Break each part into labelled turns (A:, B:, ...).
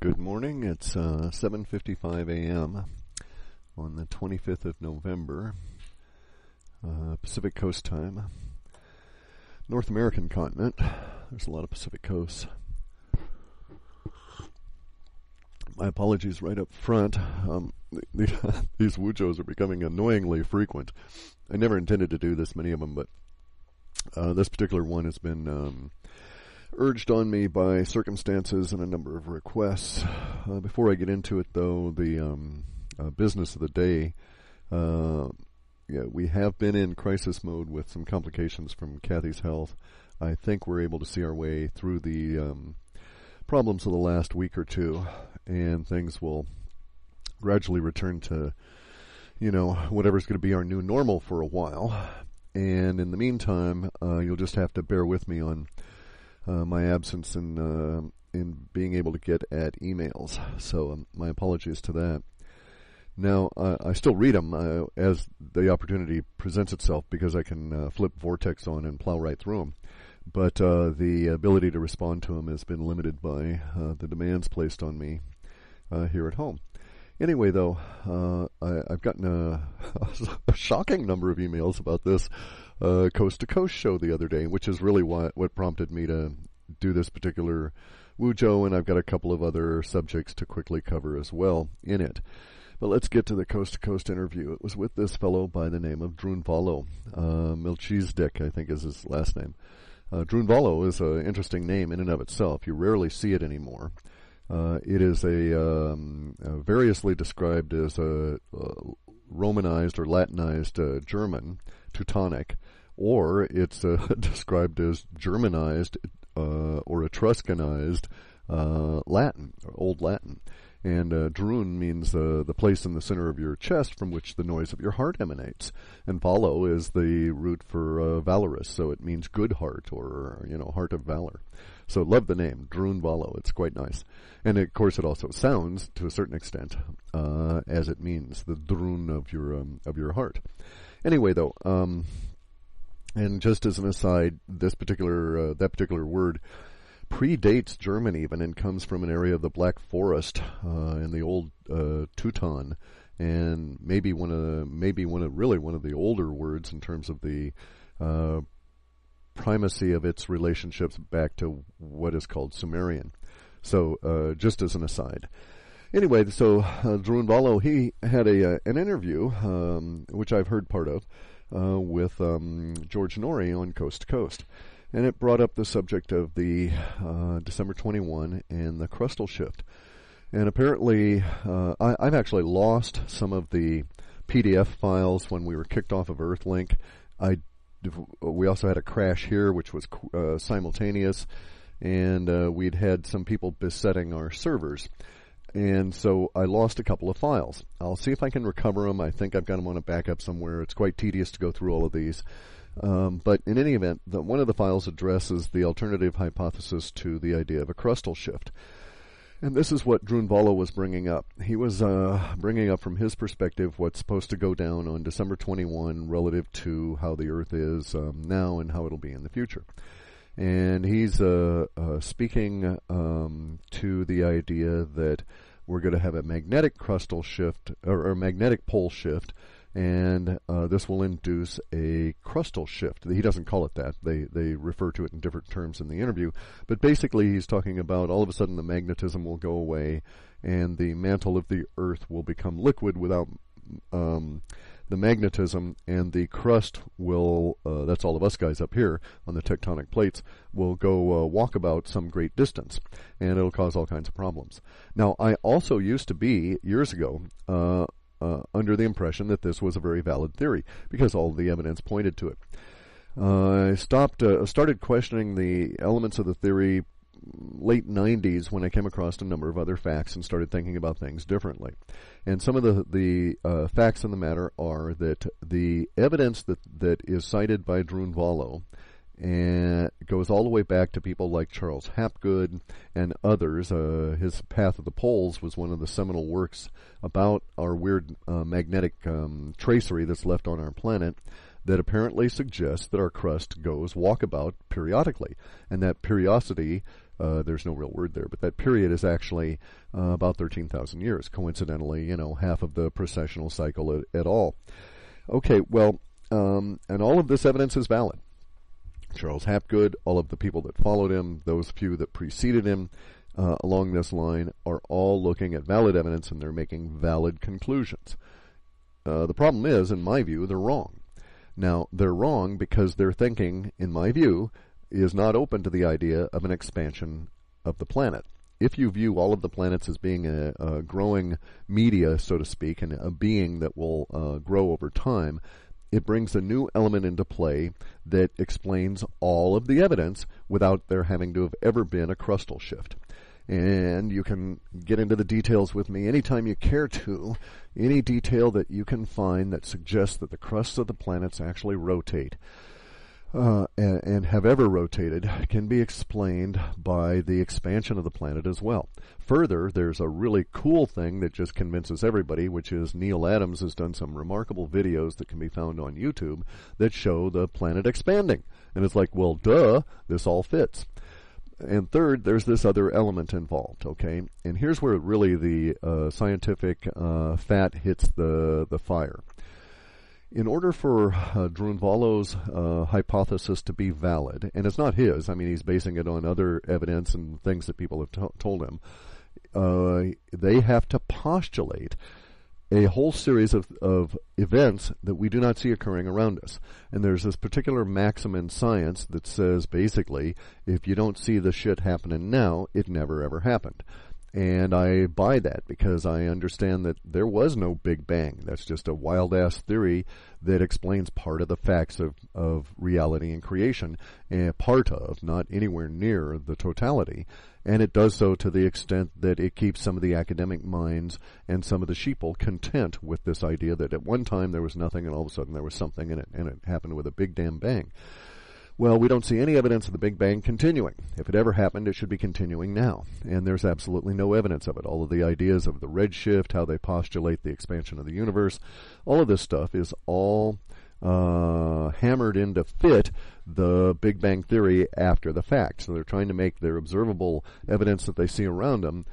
A: Good morning. It's 7:55 a.m. on the 25th of November, Pacific Coast time. North American continent. There's a lot of Pacific coasts. My apologies right up front. These Wujos are becoming annoyingly frequent. I never intended to do this many of them, but this particular one has been urged on me by circumstances and a number of requests. Before I get into it, though, the business of the day, we have been in crisis mode with some complications from Kathy's health. I think we're able to see our way through the problems of the last week or two, and things will gradually return to, whatever's going to be our new normal for a while. And in the meantime, you'll just have to bear with me on my absence in being able to get at emails. So my apologies to that. Now, I still read them as the opportunity presents itself, because I can flip Vortex on and plow right through them. But the ability to respond to them has been limited by the demands placed on me here at home. Anyway, though, I've gotten a shocking number of emails about this Coast to Coast show the other day, which is really what prompted me to do this particular Wujo, and I've got a couple of other subjects to quickly cover as well in it. But let's get to the Coast to Coast interview. It was with this fellow by the name of Drunvalo. Melchizedek, I think, is his last name. Drunvalo is an interesting name in and of itself. You rarely see it anymore. It is variously described as a Romanized or Latinized German, Teutonic, or it's described as Germanized or Etruscanized Latin, or Old Latin. And Drun means the place in the center of your chest from which the noise of your heart emanates. And Valo is the root for valorous, so it means good heart, or, heart of valor. So love the name, Drunvalo. It's quite nice. And of course it also sounds, to a certain extent, as it means, the Drun of your heart. Anyway, though, and just as an aside, that particular word predates German even, and comes from an area of the Black Forest in the old Teuton, and maybe one of the older words in terms of the primacy of its relationships back to what is called Sumerian. So just as an aside. Anyway, so Drunvalo, he had an interview, which I've heard part of, with George Norrie on Coast to Coast. And it brought up the subject of the December 21 and the crustal shift. And apparently, I've actually lost some of the PDF files when we were kicked off of Earthlink. We also had a crash here, which was simultaneous, and we'd had some people besetting our servers. And so I lost a couple of files. I'll see if I can recover them. I think I've got them on a backup somewhere. It's quite tedious to go through all of these. But in any event, one of the files addresses the alternative hypothesis to the idea of a crustal shift. And this is what Drunvalo was bringing up. He was bringing up from his perspective what's supposed to go down on December 21 relative to how the Earth is now and how it'll be in the future. And he's speaking to the idea that we're going to have a magnetic crustal shift, or a magnetic pole shift, and this will induce a crustal shift. He doesn't call it that. They refer to it in different terms in the interview. But basically he's talking about all of a sudden the magnetism will go away and the mantle of the Earth will become liquid without the magnetism, and the crust will, that's all of us guys up here on the tectonic plates, will go walk about some great distance, and it'll cause all kinds of problems. Now, I also used to be, years ago, under the impression that this was a very valid theory, because all the evidence pointed to it. I started questioning the elements of the theory late 90s when I came across a number of other facts and started thinking about things differently. And some of the facts in the matter are that the evidence that is cited by Drunvalo and goes all the way back to people like Charles Hapgood and others. His Path of the Poles was one of the seminal works about our weird magnetic tracery that's left on our planet, that apparently suggests that our crust goes walkabout periodically, and that periodicity there's no real word there, but that period is actually about 13,000 years. Coincidentally, half of the precessional cycle at all. Okay, well, and all of this evidence is valid. Charles Hapgood, all of the people that followed him, those few that preceded him along this line are all looking at valid evidence, and they're making valid conclusions. The problem is, in my view, they're wrong. Now, they're wrong because their thinking, in my view, is not open to the idea of an expansion of the planet. If you view all of the planets as being a growing media, so to speak, and a being that will grow over time, it brings a new element into play that explains all of the evidence without there having to have ever been a crustal shift. And you can get into the details with me anytime you care to. Any detail that you can find that suggests that the crusts of the planets actually rotate and have ever rotated can be explained by the expansion of the planet as well. Further, there's a really cool thing that just convinces everybody, which is Neil Adams has done some remarkable videos that can be found on YouTube that show the planet expanding. And it's like, well, duh, this all fits. And third, there's this other element involved, okay? And here's where really the scientific fat hits the fire. In order for Drunvalo's hypothesis to be valid, and it's not his, I mean, he's basing it on other evidence and things that people have told him, they have to postulate a whole series of events that we do not see occurring around us. And there's this particular maxim in science that says, basically, if you don't see the shit happening now, it never ever happened. And I buy that because I understand that there was no Big Bang. That's just a wild-ass theory that explains part of the facts of reality and creation, and part of, not anywhere near the totality. And it does so to the extent that it keeps some of the academic minds and some of the sheeple content with this idea that at one time there was nothing and all of a sudden there was something, and it happened with a big damn bang. Well, we don't see any evidence of the Big Bang continuing. If it ever happened, it should be continuing now. And there's absolutely no evidence of it. All of the ideas of the redshift, how they postulate the expansion of the universe, all of this stuff is all hammered in to fit the Big Bang theory after the fact. So they're trying to make their observable evidence that they see around them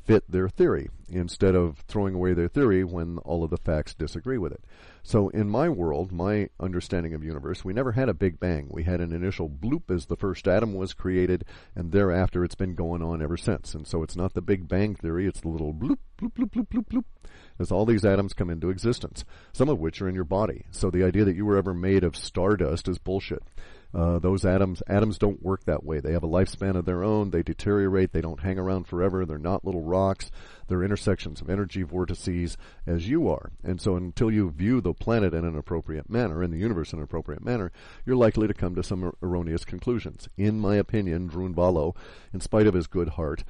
A: fit their theory, instead of throwing away their theory when all of the facts disagree with it. So in my world, my understanding of universe, we never had a Big Bang. We had an initial bloop as the first atom was created, and thereafter it's been going on ever since. And so it's not the Big Bang theory, it's the little bloop, bloop, bloop, bloop, bloop, bloop, as all these atoms come into existence, some of which are in your body. So the idea that you were ever made of stardust is bullshit. Those atoms don't work that way. They have a lifespan of their own. They deteriorate. They don't hang around forever. They're not little rocks. They're intersections of energy vortices as you are. And so until you view the planet in an appropriate manner, and the universe in an appropriate manner, you're likely to come to some erroneous conclusions. In my opinion, Drunvalo, in spite of his good heart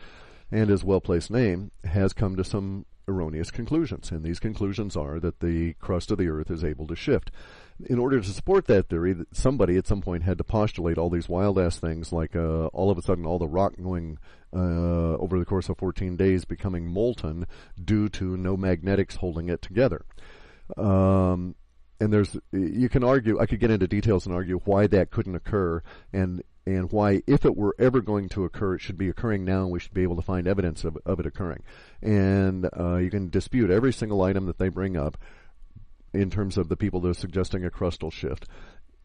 A: and his well-placed name, has come to some erroneous conclusions. And these conclusions are that the crust of the Earth is able to shift. In order to support that theory, somebody at some point had to postulate all these wild-ass things, like all of a sudden all the rock going over the course of 14 days becoming molten due to no magnetics holding it together. And you can argue, I could get into details and argue why that couldn't occur, and why, if it were ever going to occur, it should be occurring now, and we should be able to find evidence of it occurring. And you can dispute every single item that they bring up in terms of the people that are suggesting a crustal shift.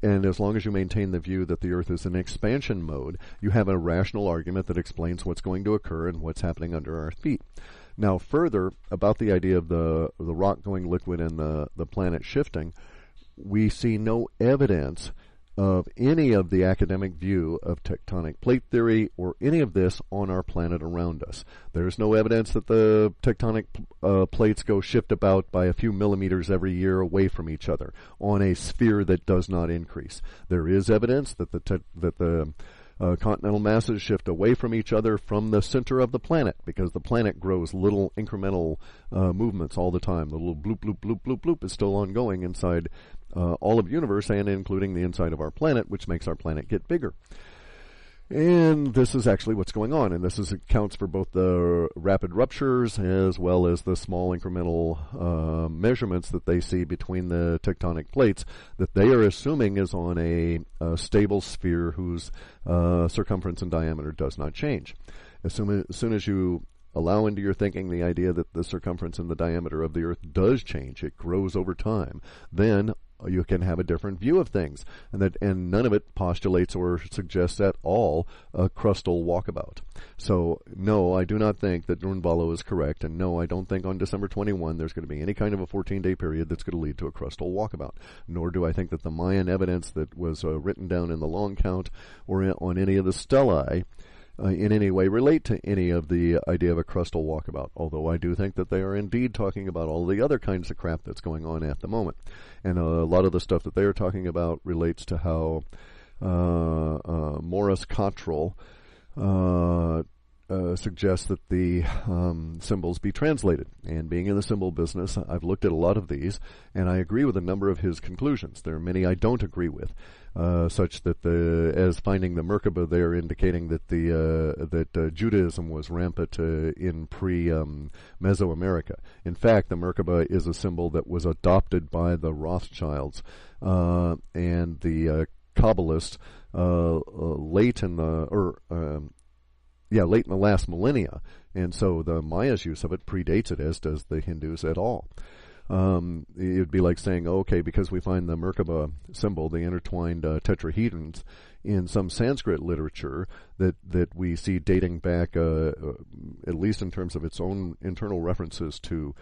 A: And as long as you maintain the view that the Earth is in expansion mode, you have a rational argument that explains what's going to occur and what's happening under our feet. Now, further, about the idea of the rock going liquid and the planet shifting, we see no evidence of any of the academic view of tectonic plate theory or any of this on our planet around us. There's no evidence that the tectonic plates go shift about by a few millimeters every year away from each other on a sphere that does not increase. There is evidence that the continental masses shift away from each other from the center of the planet, because the planet grows little incremental movements all the time. The little bloop, bloop, bloop, bloop, bloop is still ongoing inside all of the universe, and including the inside of our planet, which makes our planet get bigger. And this is actually what's going on, and this accounts for both the rapid ruptures as well as the small incremental measurements that they see between the tectonic plates that they are assuming is on a stable sphere whose circumference and diameter does not change. As soon as you allow into your thinking the idea that the circumference and the diameter of the Earth does change, it grows over time, then you can have a different view of things, and none of it postulates or suggests at all a crustal walkabout. So no, I do not think that Drunvalo is correct, and no, I don't think on December 21 there's going to be any kind of a 14-day period that's going to lead to a crustal walkabout. Nor do I think that the Mayan evidence that was written down in the long count or on any of the stelae in any way relate to any of the idea of a crustal walkabout, although I do think that they are indeed talking about all the other kinds of crap that's going on at the moment. And a lot of the stuff that they are talking about relates to how Morris Cottrell suggests that the symbols be translated. And being in the symbol business, I've looked at a lot of these, and I agree with a number of his conclusions. There are many I don't agree with, such that as finding the Merkaba there indicating that that Judaism was rampant in pre-Mesoamerica. In fact, the Merkaba is a symbol that was adopted by the Rothschilds and the Kabbalists late in the last millennia, and so the Maya's use of it predates it, as does the Hindus at all. It would be like saying, okay, because we find the Merkaba symbol, the intertwined tetrahedrons, in some Sanskrit literature that we see dating back, at least in terms of its own internal references to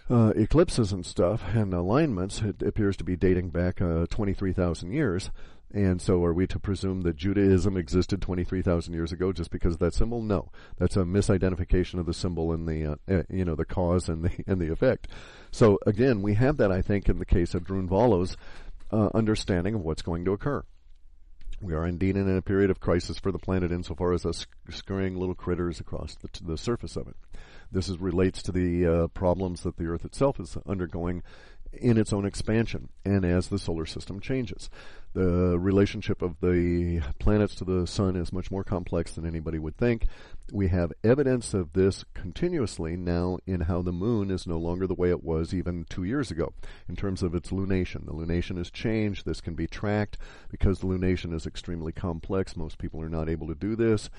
A: eclipses and stuff and alignments, it appears to be dating back 23,000 years. And so are we to presume that Judaism existed 23,000 years ago just because of that symbol? No. That's a misidentification of the symbol and the cause and the effect. So again, we have that, I think, in the case of Drunvalo's understanding of what's going to occur. We are indeed in a period of crisis for the planet insofar as us scurrying little critters across the surface of it. This relates to the problems that the Earth itself is undergoing in its own expansion, and as the solar system changes. The relationship of the planets to the sun is much more complex than anybody would think. We have evidence of this continuously now in how the moon is no longer the way it was even 2 years ago in terms of its lunation. The lunation has changed. This can be tracked because the lunation is extremely complex. Most people are not able to do this,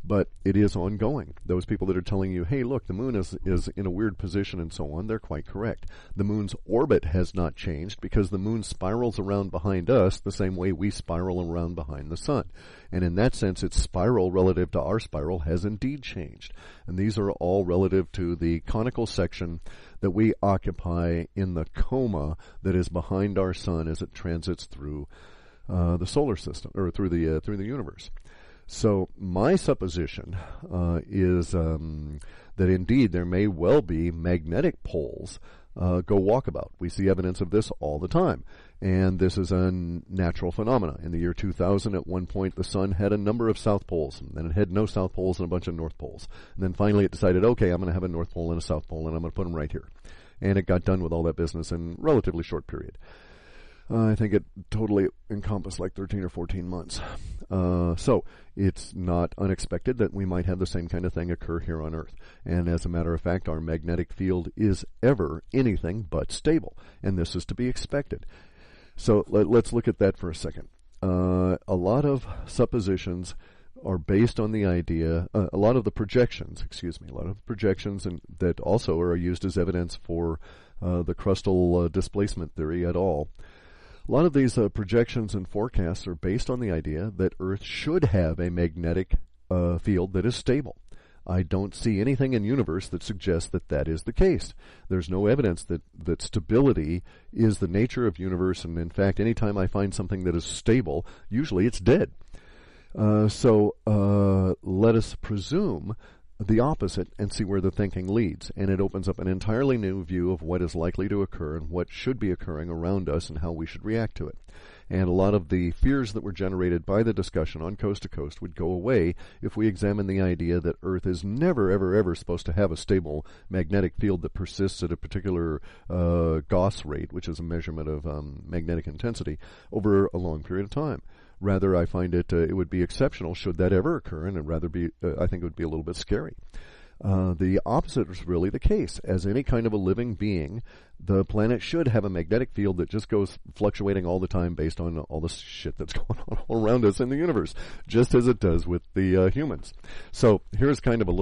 A: but it is ongoing. Those people that are telling you, hey, look, the moon is in a weird position and so on, they're quite correct. The moon's orbit has not changed because the moon spirals around behind us the same way we spiral around behind the sun. And in that sense, its spiral relative to our spiral has indeed changed. And these are all relative to the conical section that we occupy in the coma that is behind our sun as it transits through the solar system, or through the universe. So my supposition is that indeed there may well be magnetic poles go walkabout. We see evidence of this all the time, and this is a natural phenomena. In the year 2000, at one point, the sun had a number of south poles, and then it had no south poles and a bunch of north poles. And then finally it decided, okay, I'm going to have a north pole and a south pole, and I'm going to put them right here. And it got done with all that business in a relatively short period. I think it totally encompassed like 13 or 14 months. So it's not unexpected that we might have the same kind of thing occur here on Earth. And as a matter of fact, our magnetic field is ever anything but stable. And this is to be expected. So let's look at that for a second. A lot of suppositions are based on the idea, a lot of the projections and that also are used as evidence for the crustal displacement theory at all. A lot of these projections and forecasts are based on the idea that Earth should have a magnetic field that is stable. I don't see anything in the universe that suggests that that is the case. There's no evidence that stability is the nature of the universe, and in fact, anytime I find something that is stable, usually it's dead. So let us presume the opposite and see where the thinking leads. And it opens up an entirely new view of what is likely to occur and what should be occurring around us and how we should react to it. And a lot of the fears that were generated by the discussion on Coast to Coast would go away if we examine the idea that Earth is never, ever, ever supposed to have a stable magnetic field that persists at a particular Gauss rate, which is a measurement of magnetic intensity, over a long period of time. Rather, I find it would be exceptional should that ever occur, and I think it would be a little bit scary. The opposite is really the case. As any kind of a living being, the planet should have a magnetic field that just goes fluctuating all the time based on all the shit that's going on all around us in the universe, just as it does with the humans. So here's kind of a little